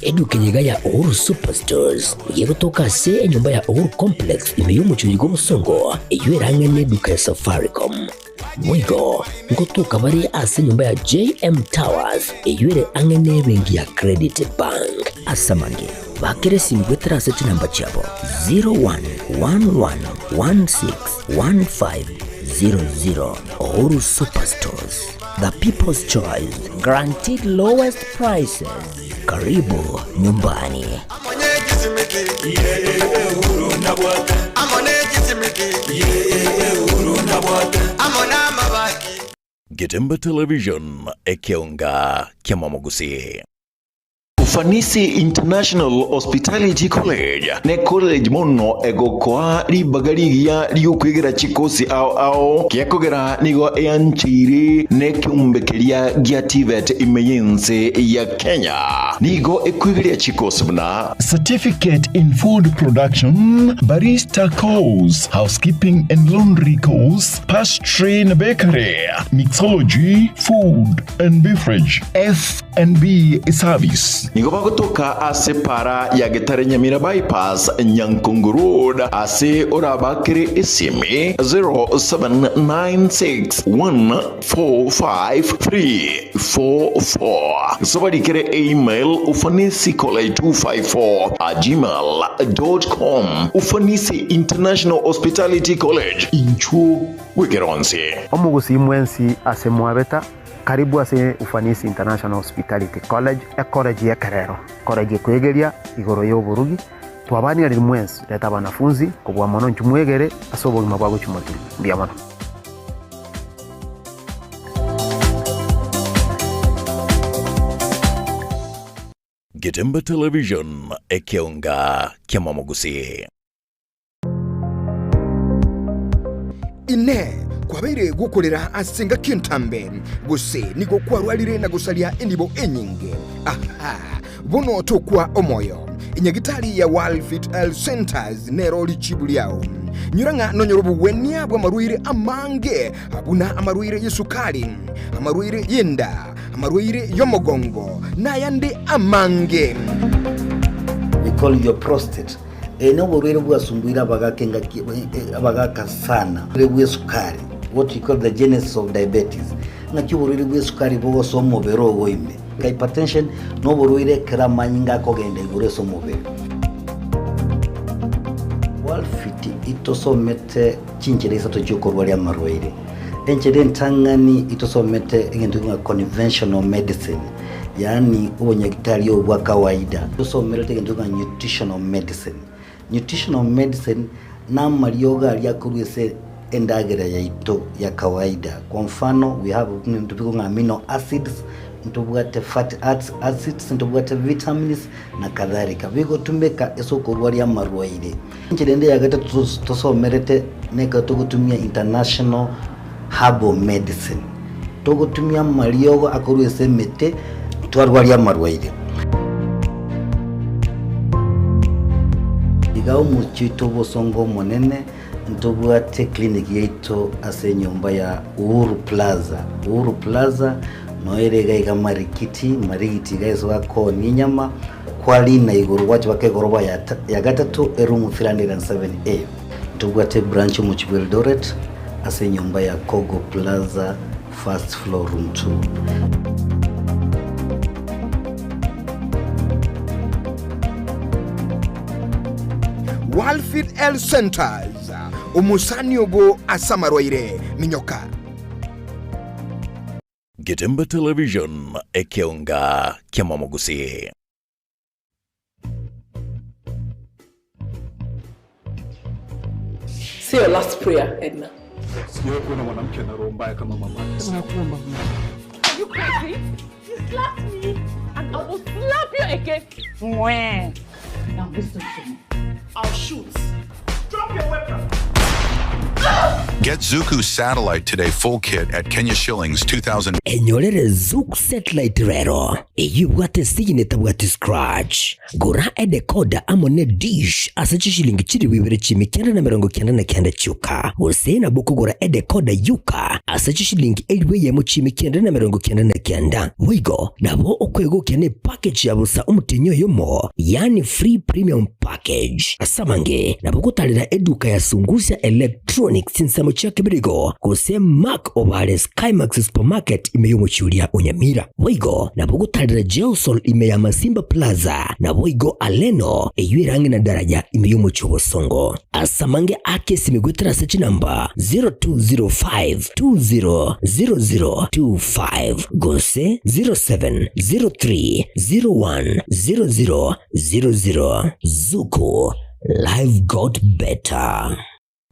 edukenya ya Uhuru Superstores yego toka se nyumba ya Uhuru Complex imeyumu chuligo musongo eyuera ngene duka ya Safaricom mwigo ngotoka bari ase nyumba ya JM Towers eyuere angene bengi ya Credit Bank asamange bakere simgwetera seti namba chabo 0111161500. Uhuru Superstores, the people's choice, guaranteed lowest prices. Karibu nyumbani. Getembe Television ekeonga kiamamogusi. Ufanisi International Hospitality College ne college mono egokoa libagaligia liukwegera chikosi ao kiakogera nigo eanchiri ne kiumbekeria gia TVET imeyense ya Kenya nigo ekwegeria chikosi bna certificate in food production, barista course, housekeeping and laundry course, pastry and bakery, mixology, food and beverage, F&B service. Nigo bagotoka ase para ya Getare Nyamira bypass Nyankungu Road ase orabakere esime 0796145344. Somebody kere email ufanisicollege254@gmail.com. Ufanisi International Hospitality College inchuo wekeronse. Omugusi mwensi ase mwabeta karibu ase Ufanisi International Hospitality College college ya Kerero college kwegeria igoro y'oburugi twabani ali mwensi leta banafunzi kubwa mono nchumwegere asobo mabwago chumatu bya mono. Getembe Television ekeonga kiamamogusi. Ine kwabeire gukorera asenga kintambe guse nigo kwarwalire na gusalia enibo enyinge bono tokwa omoyo inyagitari ya Walfit Health Centers nero lichibuliao nyuranga nonyorobu wenia bwa maruire amange abuna amaruire yesukali amaruire yenda amaruire yomogongo na yande amange. We call your prostate eno borwere bwasumbuira bagakenga abagaka sana bwe sukari, what we call the genesis of diabetes. Ngaki borwere bwe sukari bo somo bero goime hypertension no borwere kramanyinga kogenda igure somo be. Walfit itosomete chinchereza tochokorwa ya marwaire enchede ntangani itosomete ngentunga conventional medicine, yani ubonyagitari obwa kawaida. Itosomete ngentunga nutritional medicine. Nutritional medicine na marioga aliakurwese endagera ya ito ya kawaida. Kwa mfano we have ntupikunga amino acids, ntubwate fatty acids, ntubwate vitamins na kadhalika. Bigo tumbeka esokorwa ya marwaire. Nchidende ya gata tosomerete neka tukutumia international herbal medicine. Tukutumia marioga akurwese mete twarwa ya marwaire. Igao muchito bosongo monene ntobwate clinic yeito ase nyumba ya Uhuru Plaza. Uhuru Plaza noerega igamarikiti marikiti guys wako ninyama kwali na iguru wacho bakegoroba ya gatatu room 307A. Ntobwate branch mu Eldoret ase nyumba ya Kogo Plaza first floor room 2. Walfit Health Centers umusani ogo asamarwaire minyoka. Getembe Television ekeonga kiamamogusi. Say your last prayer, Edna. Sio kuna mwanamke na roho mbaya kama mama. Nakuomba. Are you crazy? You slapped me and I will slap you again. Now listen to me. I'll shoot. Drop your weapon. Get Zuku Satellite Today full kit at Kenya shillings 2,000. Enyorere Zuku Satellite rero. Eyubwate sigine tabwate scratch. Gura decoder amone dish asachi shilingi chiri wibere chimi kenda na mirongo kenda na kenda chuka. Usena buku gura decoder yuka asachi shilingi edwe yemo chimi kenda na mirongo kenda na kenda. Wigo nabo okwego kene package ya busa umutinyo yomo. Yani free premium package. Asamange nabo kutalira eduka ya sungusia electronics sinsamo chake birigo. Kuse Mark Ovale Skymax Supermarket imeyomo chulia Onyamira. Wigo nabo kutalira Gelsol imeya Masimba Plaza. Na Wigo Aleno eyue rangi na daraja imeyomo Chobosongo. Asamange ake simigwetera search number 0205200025. Gose 0703010000. Zuku, life got better.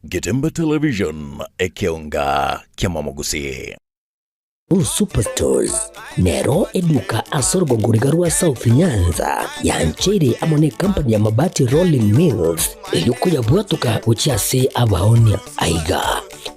Getemba Television ekeonga kiamamogusi. Superstores Nero eduka asorgo ngurigarua South Nyanza yanchere amone company ya mabati Rolling Mills eluko ya buatuka uchiase abaonia aiga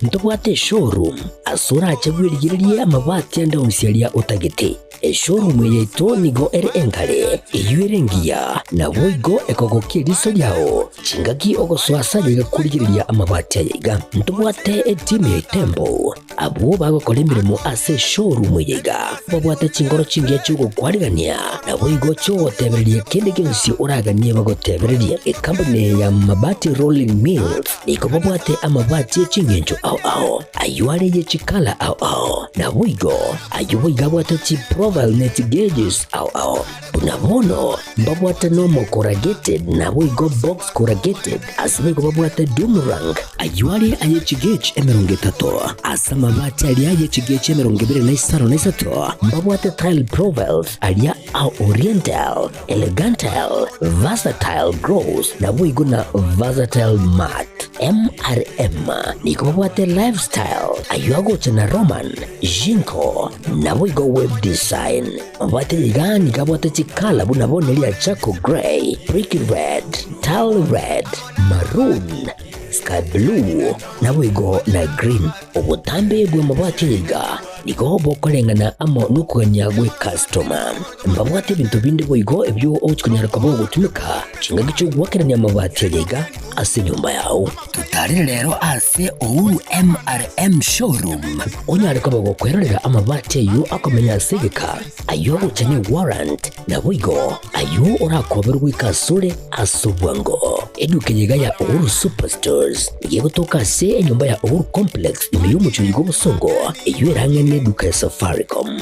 ntobwate showroom asura achagwirigirie amabati anda umsialia utagete showroom yeito nigo ere engale eyuerengia na woigo ekogokie riso yao chingaki ogoswasa yiga kurigiriria amabati aiga ntobwate team ya Tembo abo bagokole mu ase showroom yiga babwate chingoro chingia chugo kwarigania na woigo cho tebererie kende kensi uraganie bagotebererie company ya mabati Rolling Mills niko babwate amabati chingenjo au ayuare ye chikala au na wigo ayuiga bwate chi profile net gauges au bunabono babwate normal corrugated na wigo box corrugated asimigo babwate Dumarang ayuare aye chigage emerongetato asama mabati alia aye chigage emerongibire na isaro na isato babwate tile profiles alia au oriental elegantal versatile gross na wigo na versatile mat MRM niko babwate lifestyle ayuago chana Roman Jinko na wigo web design babwate yigani kabwate chikala bunabone lia Chaco Grey Brick Red Tile Red Maroon Sky Blue na wigo na green ubutambe bwe mabwate yiga niko bokolengana amo nukanya gwe customer mbabwate bintu bindi wigo ebyo ochikunyara kabo gutumika chingagicho gwakeranya mabwate yiga ase nyumba yao tutari rero ase Ouru MRM showroom onyare kabo gukwerera amabati yu akomenya segeka ayo uchanye warrant na wigo ayo urakoberwa ikasure asubwango eduke yiga ya Ouru Superstores yegotoka se nyumba ya Ouru Complex imiyumu chuligo busongo eyuerange neduka ya Safaricom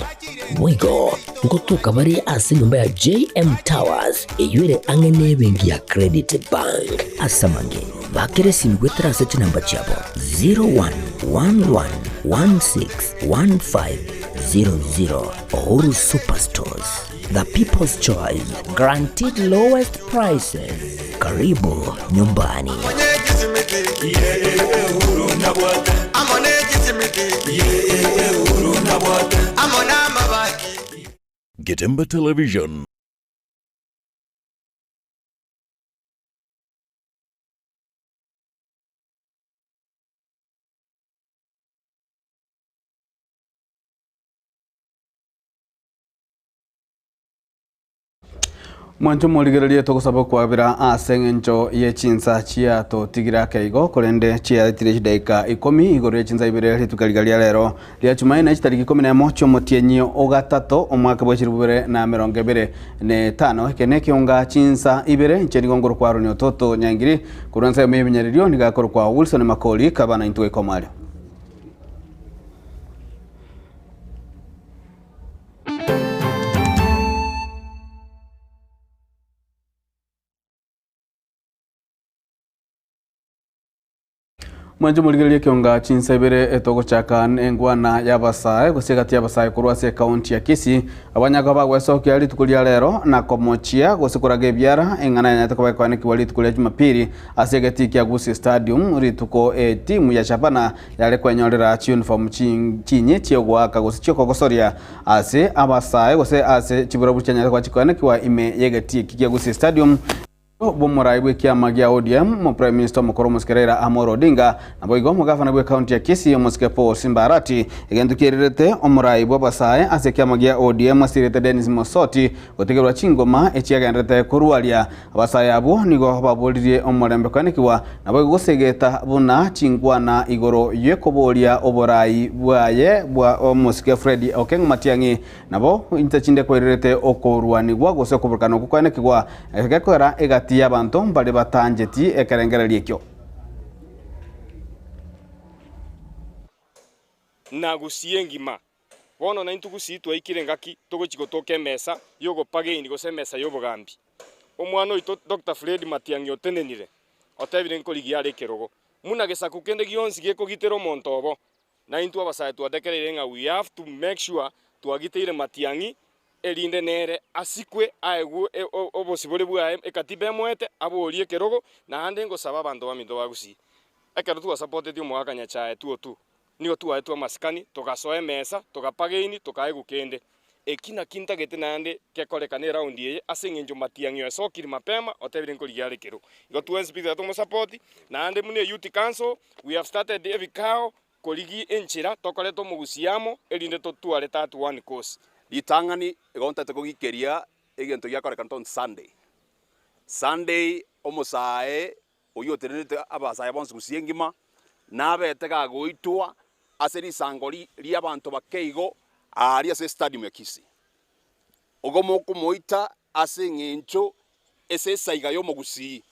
wigo ngotoka bari ase nyumba ya JM Towers eyuere angene bengi ya Credit Bank asamange bakere simigwetera search number chabo 0111161500 Ouru Superstores, the people's choice, guaranteed lowest prices. Karibu nyumbani. Getemba Television. Mwancho moligerelie togosaba kwabira asengencho ye chinsa chia to tigira keigo kolende chia tire daika 10 igore chinsa ibere litukaligalia lero lia chumaina chitariki 11 motienyo ogatato omwaka bwa 2025 kene kionga chinsa ibere nchenigo ngoro kwaro ni ototo nyangiri kuranza yemenyeririo nigakoro kwa Wilson Makoli kabana intwe komali. Mwanjo muligerelie kionga chinsa ibere etogo chaka engwana yabasae gosigati yabasae kurwase county ya Kisii abanyaga bagweso kyali tukulia lero na komochia gosikuraga ebyara engana yanyata kwa kwane kiwali tukulia Jumapili asegati kya Gusii Stadium rituko timu ya Shabana yale kwenyorera uniform chinye chiogwa kagosichio kogosoria ase abasae gose ase chiburabu chanyata kwa chikwane kiwa ime yegati kya Gusii Stadium Bomurai bwe kiama gia ODM mo Prime Minister Mukoro Muskerera Amoro Odinga nabo igo mugavana bwe county ya Kisii Muskepo Simbarati igendukirete omurai bwa basaye ase kiama gia ODM asirete Dennis Mosoti gotegerwa chingoma echiagendete kurwalia abasaye abo nigo babolirie omurembe kwanekiwa nabo gusegeta buna chingwana igoro yekobolia oborai bwaye bwa Muske Freddy Okeng Matiangi nabo intachinde kwerete okorwani gwa gose kuburkano kwanekiwa egekwera egati y'abantu bali batanjeti ekerengereri ekyo nagusie ngima bono na intugusi twaikire ngaki tuguchigotoke mesa yogo pageni gose mesa yobogambi omwana oito Dr. Fred Matiangi otenenire otebire nkorigia ari kerogo muna gesaku kende gionsi gekogitero montobo na intu abasaye twadekerere nga we have to make sure twagiteire Matiangi erinde nere asikwe aegu obosibore bwae ekatibe mwete aborie kerogo na ande ngosaba abandu bamindo bagusi ekero tu supported omwaka nyachae tu nigo tu aetu amaskani togasoe mesa togapageini tokaegu kende ekina kinta gete nande kekorekane round ye asengenjo Matiangi esokiri mapema otebire nkorigiare kero igo tu speed atu mo support na ande mune youth council we have started every cow koligi enchira tokoreto mugusiamo erinde to tuare tatu one course litangani egonta tekogikeria egento giakorekana ton Sunday omosae oyoterete abasaye bonse gusiengima nabete gagoitwa aseri sangori ria abantu bakeigo ari ase stadium ya Kisii ogomo kumoita ase ngencho ese saiga yo mogusi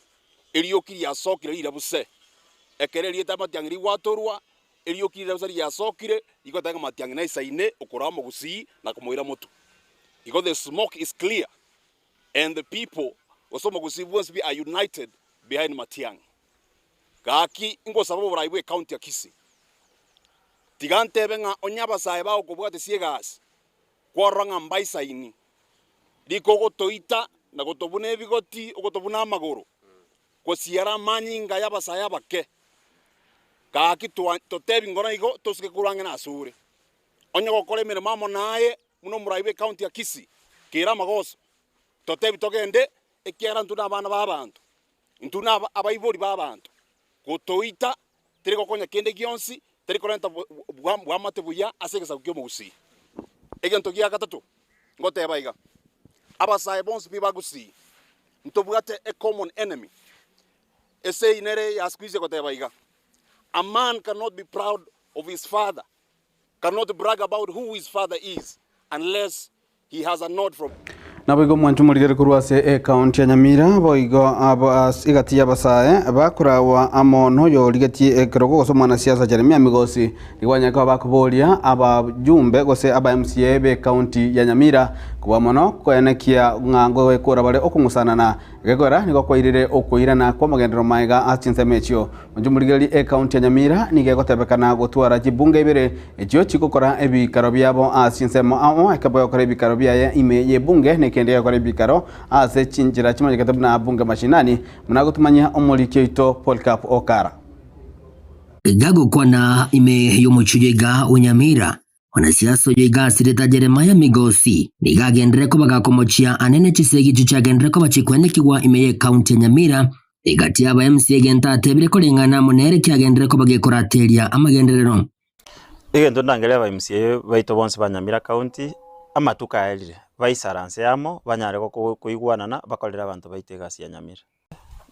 eriokiri asokire ira buse ekere rieta Matiangi watorwa eriokiri buse ya sokire igotanga Matiangi na isaine okora mogusi na kumoira motu because the smoke is clear and the people also mogusi must be united behind Matiangi gaki ingo sababu buraibwe county ya Kisii tigante benga onyabasaye ba okobwate siegas kwaranga mbaisa ini liko gotoita na gotobune bigoti ogotobuna amagoro kosiara manyinga yabasaye bake gaki totebi ngora igo tosike kurange na asure onya gokore mere mamo naye muno muraibe county ya Kisii kira magoso totebi togende ekiara ntuna abana babantu ntuna abaibori babantu gotoita teriko konya kende gionsi teriko renta bwamate buya asegesa kyo mugusi egento gia gatatu ngote baiga abasaye bonse bibagusi ntobwate a common enemy ese inere ya squeeze gote baiga a man cannot be proud of his father, cannot brag about who his father is unless he has a nod from naboigo mwanchu murigere kurwase county ya Nyamira boigo abas igati yabasaye bakurawa amono yo ligati ekirogo gose mwana siasa Jeremia Migosi ligwanya ka bakubolia abajumbe gose aba MCA be county ya Nyamira kuba mono kwenekia ngango wekora bale okungusana na gegora niko kwairire okuirana kwa magendero maiga achinse mechio mwanchu murigeri county ya Nyamira nigegotebekana gotwara jibunge ibere ekyo chikokora ebikaro byabo achinse mo akaboyo kora ebikaro byaye ime yebunge kendea kwa bikaro ase chinjira chimanye katabu na bunge mashinani munagotumanya omurikyo ito Polkap Okara gago kwana ime yomuchujega Unyamira wanasiasa yoiga sireta Jeremiah Migosi nigagendere ko bagakomochia anene chisegi chuchagendere ko bachikwenekirwa ime county ya Nyamira igati aba MCA genta tebire kolengana munere kyagendere ko bagekurateria amagenderero igento ndangere aba MCA baito bonse ba Nyamira county amatuka elire baisaranse amo banyare ko kuigwanana bakolera abantu baitegasi ya Nyamira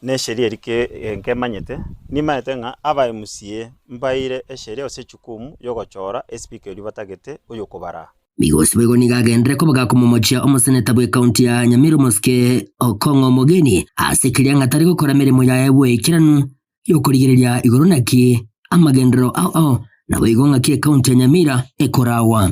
nesheria rike nkemanyete nimaete nga aba MCA mbaire esheria osechukumu yogochora speaker libatagete oyokobara Migosi bego nigagendere ko bagakomomochia omuseneta bwe county ya Nyamira Muske Okongo Mogeni asekiria ngatari gukora mirimo ya ewe kiranu yokorigereria igoro naki amagendero nabo igonga kie county ya Nyamira ekorawa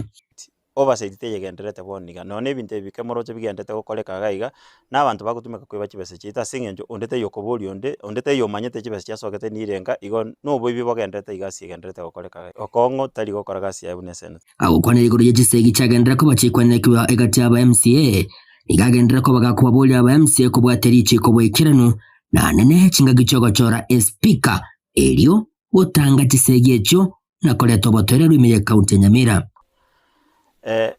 oversight yegenderete boniga none binte bikemoroche bigendete gokoreka gaiga nabantu bagutumeka kwiba kibese chita singenjo ondete yokobori ondete yomanyete kibese cyasogete nirenga igo no boibi bagendete igasi yegenderete gokoreka gaiga Okongo tari gokora gasi ya bunesene agukwana igoro yegisegi cyagendera ko bacikwanekwa egati aba MCA igagendera ko bagakubaboли aba MCA ko bwateri chiko bwekiranu na nene chingaga cyogocora speaker elio otanga kisegi echo nakoleto botorero ime county ya Nyamira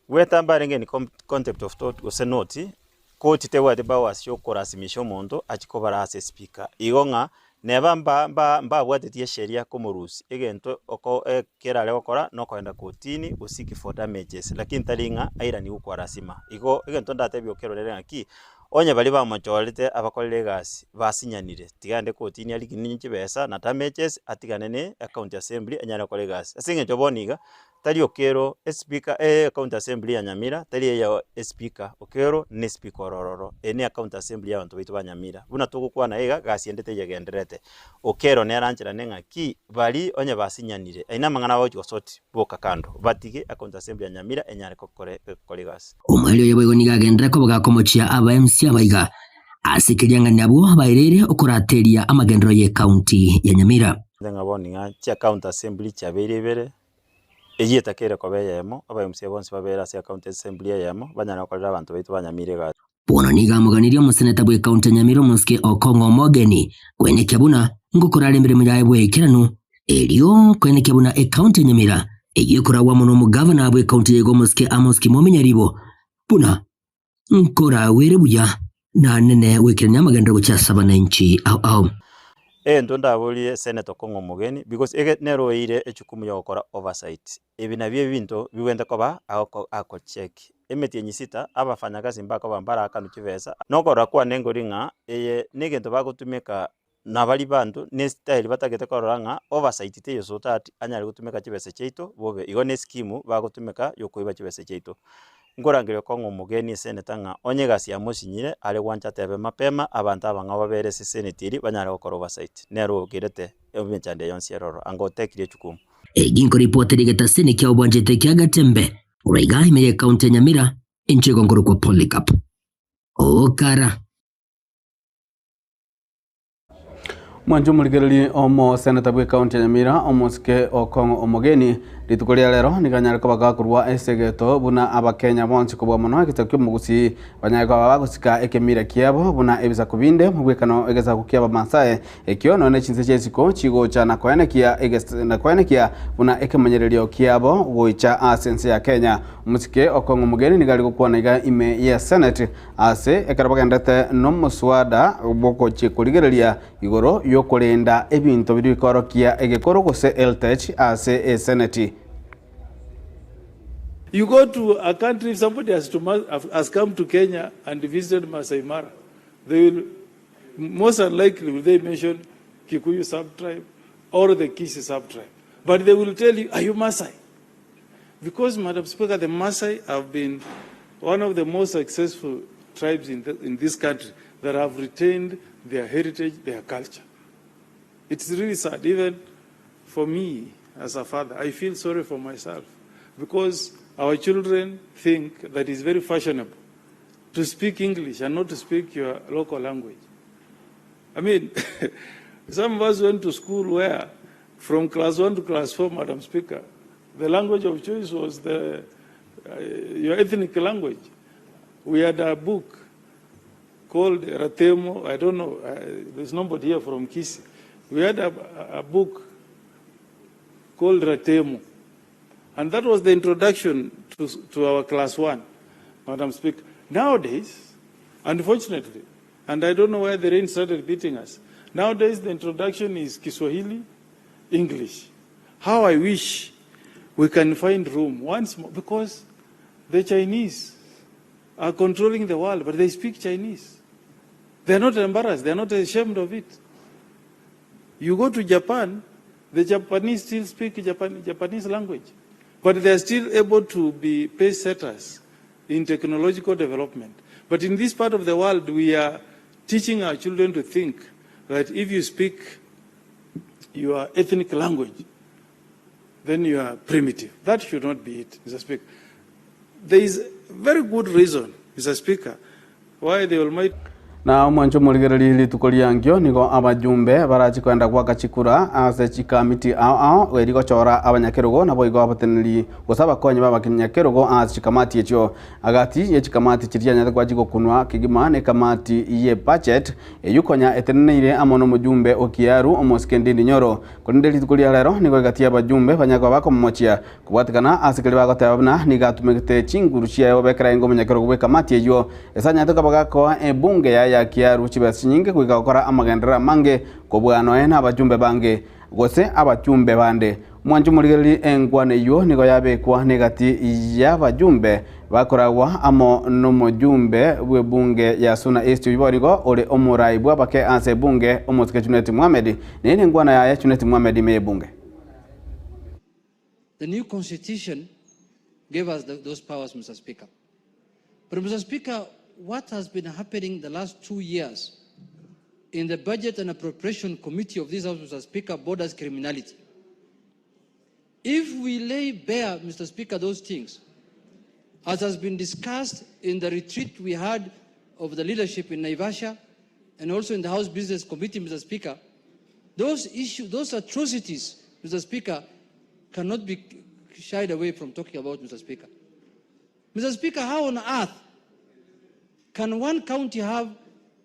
wetamba renge ni concept of thought ose noti koti tewate bawasio kurasimisha omonto achiko barase speaker igonga neba mba bwatetie sheria komurusi egento oko kerale gokora no kwenda kotini usiki for damages lakini talinga aira ni ukwarasima igo egento ndatebyo kerorere ngaki onye bali bamachorete abakorere gasi basinyanire tigande kotini ali kininyi besa na damages atigane ne account assembly anyara kore gasi asinge joboniga tali okero speaker account assembly ya Nyamira tali ya speaker okero ne speaker ororo ene account assembly ya abantu bitu banyamira buna tugukwa na ega gasi endete yagenderete okero ne aranjira nenga ki bali onye basinyanire aina mangana bawo soti boka kando batige account assembly ya Nyamira enyare kokore gasi omwalio yabo ni gagendera ko bagakomochia aba MC abaiga asikirianga nabo bairere okurateria amagendero ye county ya Nyamira ndenga boninga chi account assembly cha berebere ejita kere kobeyemo abayumse bonse babera se account assembly yemo banyana kolera abantu baitu banyamire ga bono niga muganiria museneta bwe county Nyamira Muske Okongo Mogeni kwene kyabuna ngokorale mbere mujyaye bwe kiranu elio kwene kyabuna county Nyamira egikurawa muno mu governor bwe county yego Muske Amos Kimomenyaribo buna nkora were buya na nene wekiranya maganda go cyasaba na inchi au ndonda boli senator Kongo Mogeni because ege nero ire echukumu yokora oversight ebina bye bintu biwenda koba ako check emeti enyisita abafanya kazi mbaka bambara akanu kivesa nokora kwa nengoringa eye negento bagutumeka nabali bantu ne style batagete koranga oversight te yosotati anyali gutumeka kivese cheito bobe igone skimu bagutumeka yokoiba kivese cheito ngorangire Kongo Mogeni seneta nga onye gasi ya musinyire ale wancha tebe mapema abantu abanga babere senetiri banyara gukora oversight nero girete ebichande yonsieroro ango tekire chukumu ginko report rigeta seneki obwanjete kyagatembe uraiga imeye county Nyamira inchego ngoro kwa Polycarp okara mwanju muligereri omo seneta bwe county Nyamira Muske Okongo Omogeni ritukoria lero niganyara kobaga kurwa esegeto buna abakenya bonse kubwa muno kitakyo mugusi banyaga babagusika ekemira kiabo buna ebisa kubinde mubwekano egeza kukiaba masae ekyo none chinse chesiko chigo cha nakwanekia egesta nakwanekia buna ekemanyererio kiabo goicha asense ya Kenya Muske Okongo Omogeni nigali gukwana iga ime ya senate ase ekarabagendete no muswada boko chikurigereria igoro yokolenda ebintu birikorokia egekoro gose eltech ase a senate. You go to a country, if somebody has come to Kenya and visited Masai Mara, they will most unlikely will they mention Kikuyu sub-tribe or the Kisi sub-tribe. But they will tell you, are you Masai? Because, Madam Speaker, the Masai have been one of the most successful tribes in this country that have retained their heritage, their culture. It's really sad. Even for me, as a father, I feel sorry for myself because our children think that it's very fashionable to speak English and not to speak your local language. I mean, some of us went to school where from class 1 to class 4, Madam Speaker, the language of choice was your ethnic language. We had a book called Ratemo. I don't know, there's nobody here from Kisi. We had a book called Ratemo. And that was the introduction to our class 1, Madam Speaker. Nowadays, unfortunately, and I don't know why the rain started beating us, nowadays the introduction is Kiswahili, English. How I wish we can find room once more, because the Chinese are controlling the world, but they speak Chinese. They're not embarrassed, they're not ashamed of it. You go to Japan, the Japanese still speak Japanese language, but they're still able to be pace setters in technological development. But in this part of the world, we are teaching our children to think that if you speak your ethnic language, then you are primitive. That should not be it, Mr. Speaker. There is a very good reason, Mr. Speaker, why the Almighty... na mwancho muligereri litukoria ngyo nigo abajumbe barachi kwenda gwaka chikura ase chikamiti ao weriko chora abanyakerugo nabo igo abateneri gosaba konye baba kinyakerugo ase chikamati echo agati ye chikamati chirianya kwa jigo kunwa kigima ne kamati ye budget eyukonya eteneire amono mujumbe okiaru omoskendindi nyoro konde litukoria lero nigo gati abajumbe banyako bako mochia kubwatikana ase kali bago tabana nigatumekete chinguru chia obekera ngo munyakerugo bwe kamati eyo esanya tukabagako ebunge ya Kiaru chibasi nyingi kwikakora amagendera mange kobwano ena abajumbe bange gose abajumbe bande mwanju muligeri engwane yo nigo yabekwa negati y'abajumbe bakoragwa amo no mujumbe bwebunge ya Suna East yiborigo ole omurai bwabake ase bunge omosike Junet Mohamed nene ngwana ya Junet Mohamed mebunge. The new constitution gave us those powers, Mr. Speaker. But Mr. Speaker, what has been happening the last 2 years in the Budget and Appropriation Committee of this House, Mr. Speaker, borders criminality. If we lay bare, Mr. Speaker, those things, as has been discussed in the retreat we had of the leadership in Naivasha and also in the House Business Committee, Mr. Speaker, those issues, those atrocities, Mr. Speaker, cannot be shied away from talking about, Mr. Speaker. Mr. Speaker, how on earth can one county have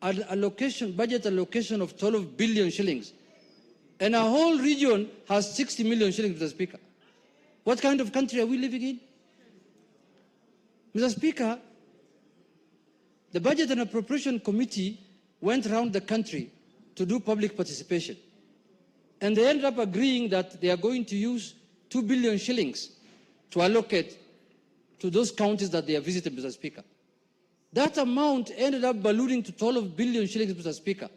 an allocation, budget allocation of 12 billion shillings and a whole region has 60 million shillings, Mr. Speaker? What kind of country are we living in? Mr. Speaker, the Budget and Appropriation Committee went around the country to do public participation. And they ended up agreeing that they are going to use 2 billion shillings to allocate to those counties that they have visited, Mr. Speaker. That amount ended up ballooning to 12 billion shillings, Mr. Speaker.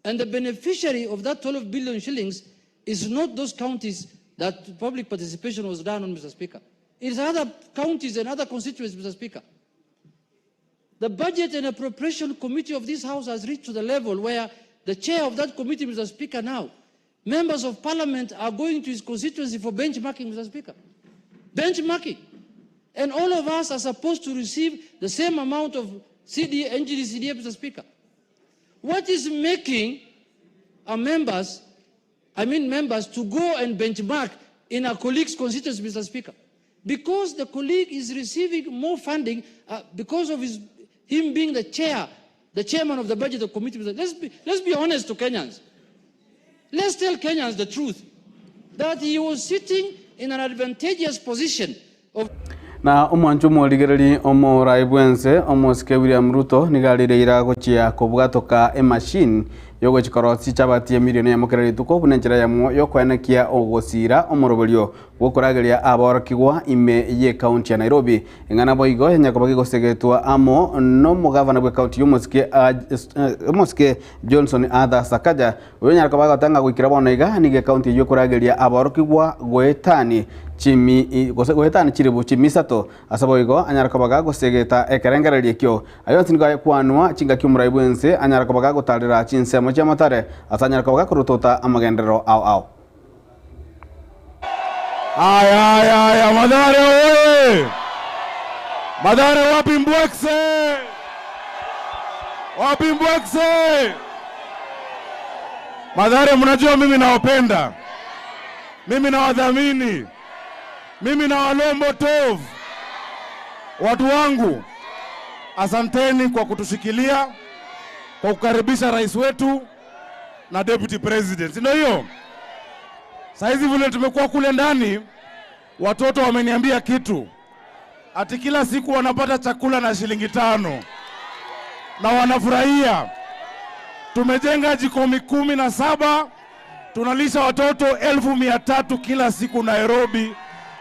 And the beneficiary of that 12 billion shillings is not those counties that public participation was done on, Mr. Speaker. It is other counties and other constituencies, Mr. Speaker. The Budget and Appropriation Committee of this House has reached to the level where the chair of that committee, Mr. Speaker, now, members of parliament are going to his constituency for benchmarking, Mr. Speaker. Benchmarking. And all of us are supposed to receive the same amount of CDA, NGD, CDA, Mr. Speaker. What is making our members to go and benchmark in a colleague's constituency, Mr. Speaker? Because the colleague is receiving more funding because of him being the chairman of the budget committee. Let's be honest to Kenyans. Let's tell Kenyans the truth, that he was sitting in an advantageous position of na omwancho moligereri omoraibwense omoske William Ruto nigalire gochia kobwatoka machine yogo chikorosi chabatie milioni ya mokereri tuko bunenjera yamo yokwenekia ogosira omorobolio gokorageria aborokigwa ime ye county ya Nairobi engana boigo nyakobagi gosegetwa amo no mugavana bwe county yomoske Johnson Adha Sakaja wenya kabaga tanga gwikira bonaiga nige county yokorageria aborokigwa goetani chimi goetani chiribu chimisato asaboigo anyarakabaga gosegeta ekerengererie kyo ayonsi niga kwanwa chinga kyumuraibwense anyarakabaga gotalira chinsemo cha matare asanyarakabaga kurutota amagendero ao Aya, Mathare oye! Mathare wapi Mbwekse? Wapi Mbwekse? Mathare mnajua mimi nawapenda. Mimi nawadhamini. Mimi nawalombo tov. Watu wangu, asanteni kwa kutushikilia, kwa kukaribisha rais wetu na deputy president. Ndio hiyo. Saizi vile tumekuwa kule ndani, watoto wameniambia kitu. Ati kila siku wanapata chakula na shilingi 5. Na wanafurahia. Tumejenga jikomi 17, tunalisha watoto 1,300 kila siku Nairobi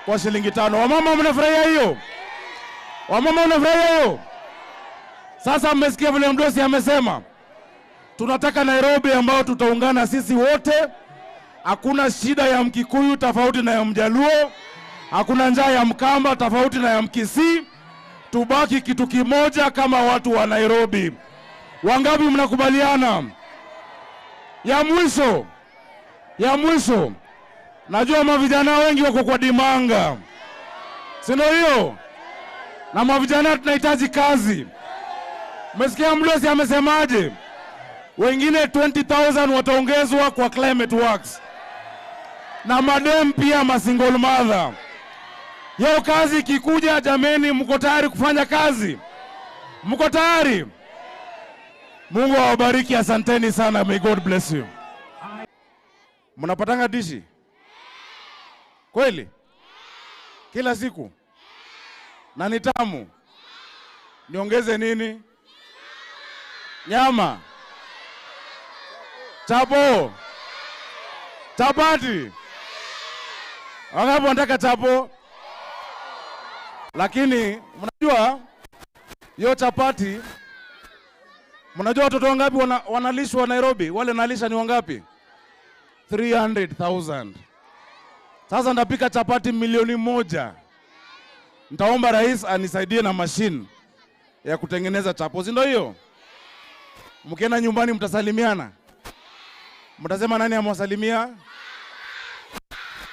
kwa shilingi 5. Wamama mnafurahia hiyo? Wamama mnafurahia hiyo? Sasa mmesikia vile mdosi amesema. Tunataka Nairobi ambao tutaungana sisi wote. Hakuna shida ya Mkikuyu tofauti na ya Mjaluo. Hakuna njaa ya Mkamba tofauti na ya Mkisii. Tubaki kitu kimoja kama watu wa Nairobi. Wangapi mnakubaliana? Ya mwisho. Najua mavijana wengi wako kwa dimanga. Sino hiyo? Na mavijana tunahitaji kazi. Mesikia Mdosi amesemaje? Wengine 20,000 wataongezwa kwa climate works. Na madem pia masingle mother. Yao kazi ikikuja, jameni, mko tayari kufanya kazi? Mko tayari? Mungu awabariki, asanteni sana. May God bless you. Mnapatanga dishi? Kweli? Kila siku? Na ni tamu? Niongeze nini? Nyama? Chapo? Chapati? Wangapi wanataka chapo? Lakini mnajua hiyo chapati, mnajua watoto wangapi wanalishwa Nairobi? Wale nalisha ni wangapi? 300,000. Sasa ndapika chapati 1,000,000. Nitaomba rais anisaidie na machine ya kutengeneza chapo, si ndio hiyo? Mkienda nyumbani mtasalimiana. Mtasema nani amewasalimia?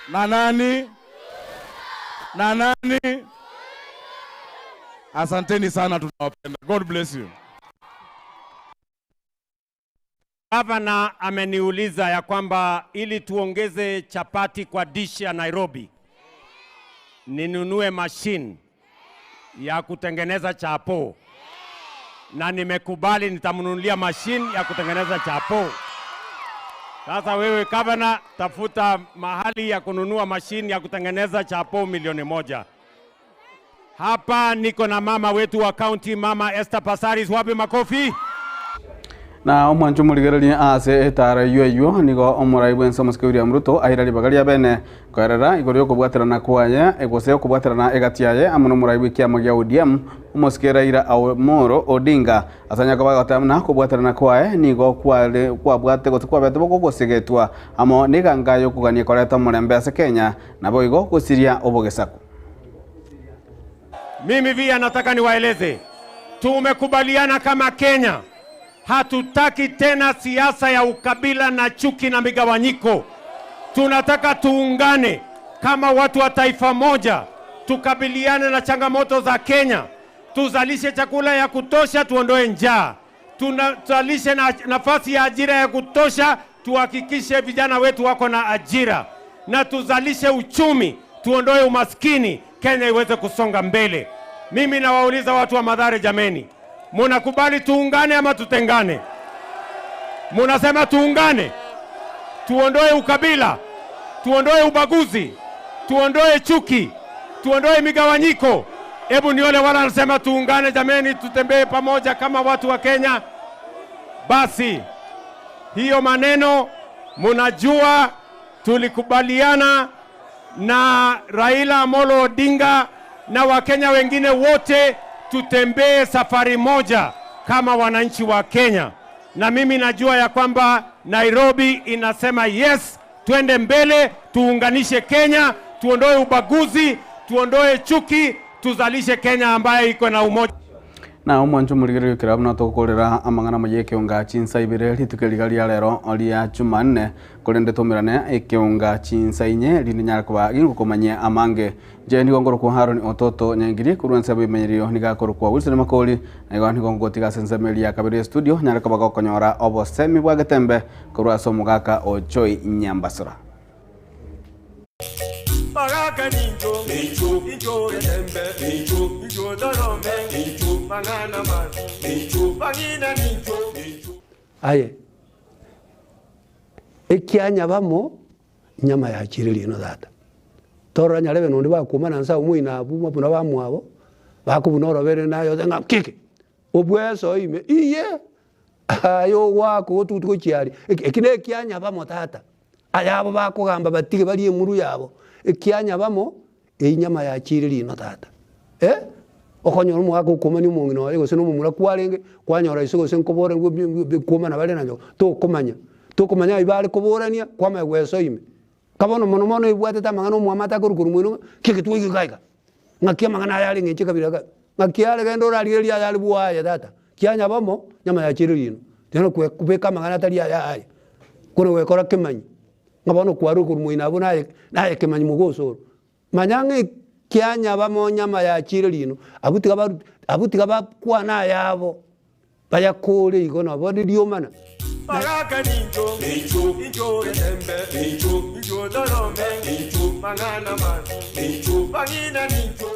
Na nani? Na nani? Asanteni sana, tunawapenda. God bless you. Gavana ameniuliza ya kwamba ili tuongeze chapati kwa dish ya Nairobi, ninunue machine ya kutengeneza chapo. Na nimekubali, nitamnunulia machine ya kutengeneza chapo. Sasa wewe gavana, tafuta mahali ya kununua machine ya kutengeneza chapo 1,000,000. Hapa niko na mama wetu wa county, Mama Esther Passaris. Wapi makofi? Na omwancho muligereri ase etara yueyo nigo omuraibu ensomo William Ruto airari bagaria bene kwerera igoro yokubwaterana kwaye egose yokubwaterana egatiaye amuno muraibu kiama gia ODM omosikera ira Amolo Odinga asanya kabagotamna kubwaterana kwaye nigo kwabwate gose kwabete boko gosegetwa amo nigangayo kugania koreta murembe ase Kenya nabo igo gusiria obogesaku. Mimi pia nataka niwaeleze, tumekubaliana kama Kenya, hatutaki tena siasa ya ukabila na chuki na migawanyiko. Tunataka tuungane kama watu wa taifa moja, tukabiliane na changamoto za Kenya, tuzalishe chakula ya kutosha, tuondoe njaa, tuzalishe nafasi ya ajira ya kutosha, tuhakikishe vijana wetu wako na ajira, na tuzalishe uchumi, tuondoe umaskini, Kenya iweze kusonga mbele. Mimi nawauliza watu wa Mathare, jameni, munakubali tuungane ama tutengane? Munasema tuungane, tuondoe ukabila, tuondoe ubaguzi, tuondoe chuki, tuondoe migawanyiko. Hebu nione wala wanasema tuungane. Jameni, tutembee pamoja kama watu wa Kenya. Basi hiyo maneno munajua, tulikubaliana na Raila Amolo Odinga na Wakenya wengine wote tutembee safari moja kama wananchi wa Kenya. Na mimi najua ya kwamba Nairobi inasema yes, twende mbele, tuunganishe Kenya, tuondoe ubaguzi, tuondoe chuki, tuzalishe Kenya ambayo iko na umoja. Na omwancho muligereri kirabu na tokorera amangana maye kionga chinsa ibere litukeligali ya lero olia Jumanne kolende tomirane ekionga chinsa inye linyara kwa gukomanya amange je ni gongoro ko Haroni Ototo nyangiri kurwanse bimenyerio nigakoro kwa Wilson Makoli na ni gongo tiga sensemeli ya kabiri studio nyara kwa bakonyora obo semi bwa gatembe kurwa somo gaka Ochoi Nyambasura. Magaka ninjo yatembe ninjo dorome mangana mazi bangina ninjo. Aye ekianya bamo nyama ya kirili no data tora nyarebe nundi bakuma nansa umuina abuma buna bamwabo bakubunoro bere nayo nga kike obweso ime iye ayo wako tutuko kiali ekine ekianya bamo tata ayabo bakugamba batige bali emuru yabo ekianya bamo enyama ya kirili no tata okonyora mwako kuma ni mungino wale gose no mumura kwalenge kwanyora isoko senkobora kuma na bale nanyo to kumanya ibale koborania kwa megweso ime kabono mono ibwate tamangano mwamata kurukuru mwino kikitwe kikaika ngakia mangana yali ngiche kabira ngakia ale gendo rali yali buaya tata kianya bamo nyama ya kirili no teno kubeka mangana tali ya kuno wekora kemanyi ngabono kwarukuru mwina abuna naye kemanyi mugosoro manyange kianya bamo nyama ya kirili no abutiga bakwa na yabo bayakole igona bone diomana Baraka ninjo, ninjo getembe, ninjo dorome, ninjo mangana masi, ninjo bangina ninjo.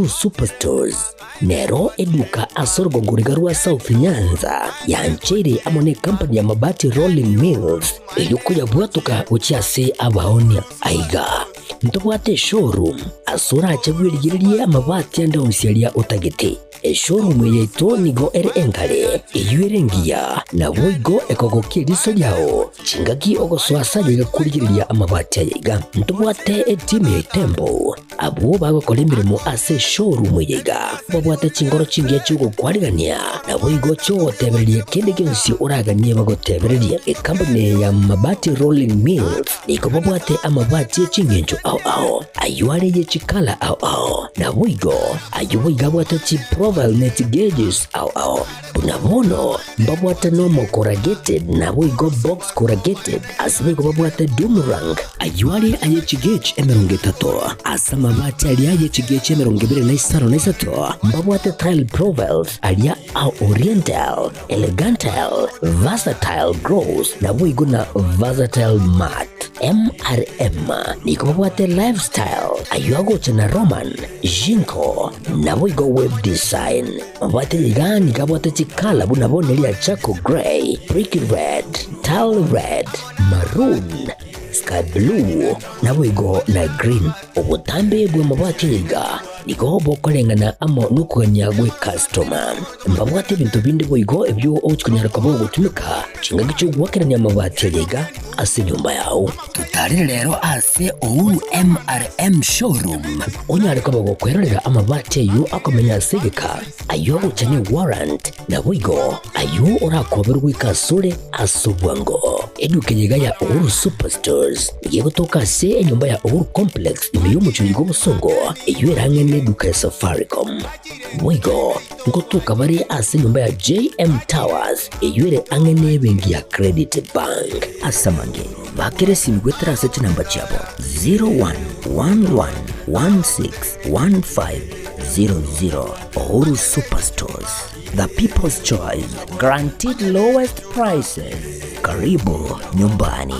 Superstores nero eduka asorgo nguriga rwa South Nyanza yanchere amone company ya mabati Rolling Mills eyuko yabwatuka uchiase abaonia aiga ntobwate showroom asura achabwirigirie amabati andonsialia utagete showroom yeto nigo engale eyuerengia na boigo ekogokiriso yao chingaki ogoswasa yiga kurigiriria amabati yiga ntobwate team Tembo abo bagokora imirimo ase showroom yiga babwate chingoro chingiye cyugo kwarigania na boigo cyo tebererie kende gensi uraganie bagotebererie company ya mabati Rolling Mills niko babwate amabati chingenjo ao ayuare ye chikala ao na boigo ayuiga bwate chi profile net gauges ao unamono babwate normal corrugated na boigo box corrugated asibe babwate Dumarang ayuare aye chigage emerongetato asa mabati ali aye chigage emerongebere na isaro na isato babwate tile profiles alia au oriental elegantal versatile gross na boigo na versatile mat MRM niko babwate lifestyle ayuago chana Roman Jinko na boigo web design babwate yigani kabwate chikala bunabone lia Chaco Grey, Brick Red, Tile Red, Maroon, Sky Blue na boigo na green ubutambe bwe mabati yiga niko bokolengana amo nukuganya gwe customer mbabwate bintu bindi boigo ebyo okunyara kwabo gutumika chinga gicho gwakeranya mabati yiga ase nyumba yao tutarire rero ase Ouru MRM showroom onyare kwabo gukwerera amabati yu akomenya sigika ayo uchane warrant na boigo ayo urakoberwa ikasure asubwango eduke yiga ya Ouru Superstores yegotoka se enyumba ya Ouru Complex imiyumucho yigo busongo eyuerangene duka ya Safaricom boigo ngotoka bari ase nyumba ya JM Towers eyuere angene bengi ya Credit Bank asamange bakere simgwetera seti namba chabo 0111161500 Ouru Superstores, the people's choice, guaranteed lowest prices. Karibu nyumbani.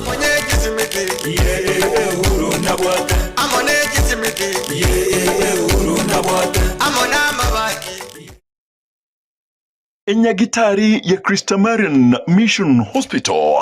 Enyagitari ya Christamarin Mission Hospital